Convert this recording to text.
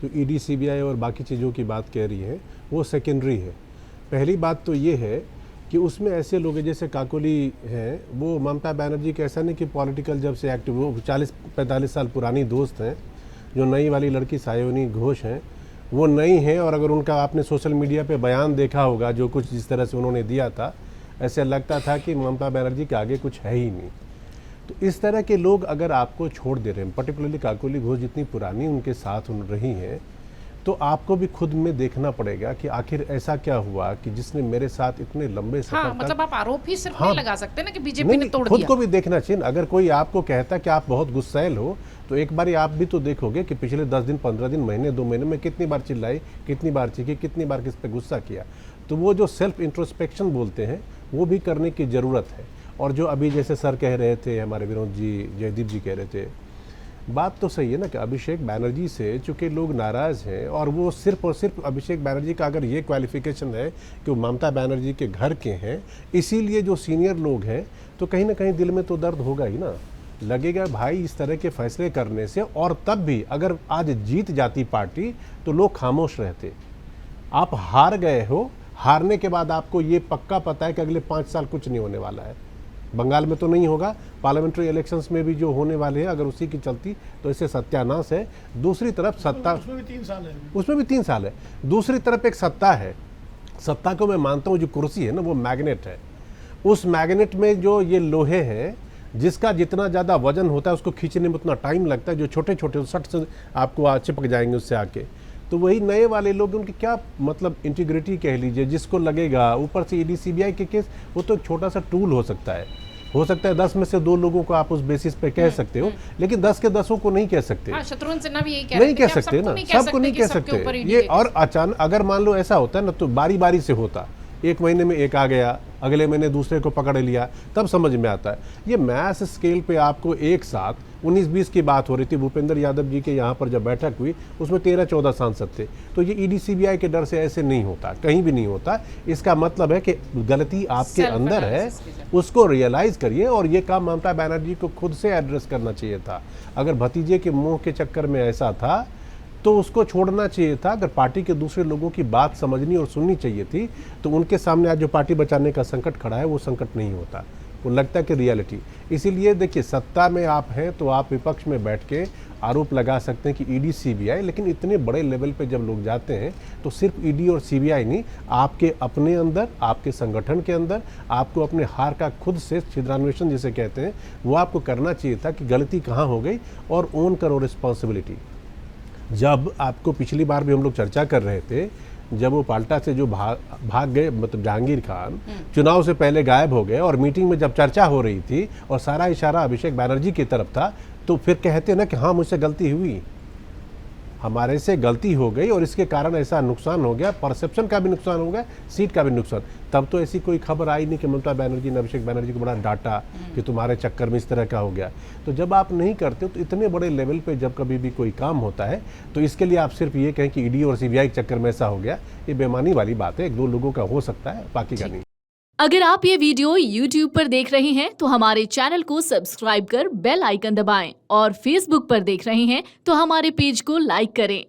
जो ED CBI और बाकी चीज़ों की बात कह रही है वो सेकेंडरी है। पहली बात तो ये है कि उसमें ऐसे लोग हैं जैसे काकोली हैं, वो ममता बनर्जी के ऐसा नहीं कि पॉलिटिकल जब से एक्टिव, वो 40-45 साल पुरानी दोस्त हैं। जो नई वाली लड़की सायोनी घोष हैं वो नई हैं, और अगर उनका आपने सोशल मीडिया पे बयान देखा होगा जो कुछ जिस तरह से उन्होंने दिया था, ऐसे लगता था कि ममता बनर्जी के आगे कुछ है ही नहीं। तो इस तरह के लोग अगर आपको छोड़ दे रहे हैं, पर्टिकुलरली काकोली घोष जितनी पुरानी उनके साथ रही हैं, तो आपको भी खुद में देखना पड़ेगा कि आखिर ऐसा क्या हुआ कि जिसने मेरे साथ इतने लंबे सफर हाँ, मतलब आप आरोप ही सिर्फ नहीं लगा सकते ना कि बीजेपी ने तोड़ खुद दिया। को भी देखना चाहिए। अगर कोई आपको कहता कि आप बहुत गुस्सैल हो, तो एक बार आप भी तो देखोगे कि पिछले 10 दिन, 15 दिन, महीने, 2 महीने में कितनी बार चिल्लाई, कितनी बार चीखी, कितनी बार किस पे गुस्सा किया। तो वो जो सेल्फ इंट्रोस्पेक्शन बोलते हैं वो भी करने की ज़रूरत है। और जो अभी जैसे सर कह रहे थे, हमारे विनोद जी, जयदीप जी कह रहे थे, बात तो सही है ना कि अभिषेक बैनर्जी से चूंकि लोग नाराज़ हैं, और वो सिर्फ और सिर्फ अभिषेक बैनर्जी का अगर ये क्वालिफिकेशन है कि वो ममता बनर्जी के घर के हैं, इसीलिए जो सीनियर लोग हैं, तो कहीं ना कहीं दिल में तो दर्द होगा ही ना, लगेगा भाई इस तरह के फैसले करने से। और तब भी अगर आज जीत जाती पार्टी तो लोग खामोश रहते। आप हार गए हो, हारने के बाद आपको ये पक्का पता है कि अगले 5 साल कुछ नहीं होने वाला है। बंगाल में तो नहीं होगा, पार्लियामेंट्री इलेक्शंस में भी जो होने वाले हैं अगर उसी की चलती तो इससे सत्यानाश है। दूसरी तरफ सत्ता, उसमें भी 3 साल है। दूसरी तरफ एक सत्ता है, सत्ता को मैं मानता हूँ जो कुर्सी है ना वो मैग्नेट है। उस मैग्नेट में जो ये लोहे हैं, जिसका जितना ज़्यादा वजन होता है उसको खींचने में उतना टाइम लगता है, जो छोटे छोटे सट से आपको चिपक जाएंगे उससे आके। तो वही नए वाले लोग, उनकी क्या मतलब इंटीग्रिटी कह लीजिए, जिसको लगेगा ऊपर से ईडी सीबीआई के केस, वो तो एक छोटा सा टूल हो सकता है 10 में से 2 लोगों को आप उस बेसिस पे कह सकते हो, लेकिन 10 के 10 को नहीं कह सकते। हाँ, शत्रुघ्न सिन्हा भी यही कह नहीं कह रहे थे सकते ना, सबको नहीं कह सकते ये। और अचानक अगर मान लो ऐसा होता है ना, तो बारी बारी से होता, एक महीने में एक आ गया, अगले महीने दूसरे को पकड़ लिया, तब समझ में आता है। ये मैस स्केल पे आपको एक साथ 19-20 की बात हो रही थी, भूपेंद्र यादव जी के यहाँ पर जब बैठक हुई उसमें 13-14 सांसद थे। तो ये ईडी सीबीआई के डर से ऐसे नहीं होता, कहीं भी नहीं होता। इसका मतलब है कि गलती आपके अंदर है, उसको रियलाइज करिए। और ये काम ममता बनर्जी को खुद से एड्रेस करना चाहिए था। अगर भतीजे के मुंह के चक्कर में ऐसा था तो उसको छोड़ना चाहिए था। अगर पार्टी के दूसरे लोगों की बात समझनी और सुननी चाहिए थी, तो उनके सामने आज जो पार्टी बचाने का संकट खड़ा है वो संकट नहीं होता, वो लगता है कि रियलिटी। इसीलिए देखिए, सत्ता में आप हैं तो आप विपक्ष में बैठ के आरोप लगा सकते हैं कि ईडी सीबीआई, लेकिन इतने बड़े लेवल पे जब लोग जाते हैं तो सिर्फ ईडी और सीबीआई नहीं, आपके अपने अंदर, आपके संगठन के अंदर आपको अपने हार का खुद से छिद्रान्वेषण जिसे कहते हैं वो आपको करना चाहिए था कि गलती कहाँ हो गई, और ओन करो रिस्पॉन्सिबिलिटी। जब आपको पिछली बार भी हम लोग चर्चा कर रहे थे, जब वो पाल्टा से जो भाग गए, मतलब जहांगीर खान चुनाव से पहले गायब हो गए, और मीटिंग में जब चर्चा हो रही थी और सारा इशारा अभिषेक बैनर्जी की तरफ था, तो फिर कहते ना कि हाँ मुझसे गलती हुई, हमारे से गलती हो गई और इसके कारण ऐसा नुकसान हो गया, परसेप्शन का भी नुकसान हो गया, सीट का भी नुकसान। तब तो ऐसी कोई खबर आई नहीं कि ममता बनर्जी ने अभिषेक बनर्जी को बड़ा डांटा कि तुम्हारे चक्कर में इस तरह का हो गया। तो जब आप नहीं करते हो तो इतने बड़े लेवल पे जब कभी भी कोई काम होता है तो इसके लिए आप सिर्फ ये कहें कि ईडी और सीबीआई के चक्कर में ऐसा हो गया, ये बेईमानी वाली बात है। 1-2 लोगों का हो सकता है, बाकी का नहीं। अगर आप ये वीडियो YouTube पर देख रहे हैं तो हमारे चैनल को सब्सक्राइब कर बेल आइकन दबाएं, और Facebook पर देख रहे हैं तो हमारे पेज को लाइक करें।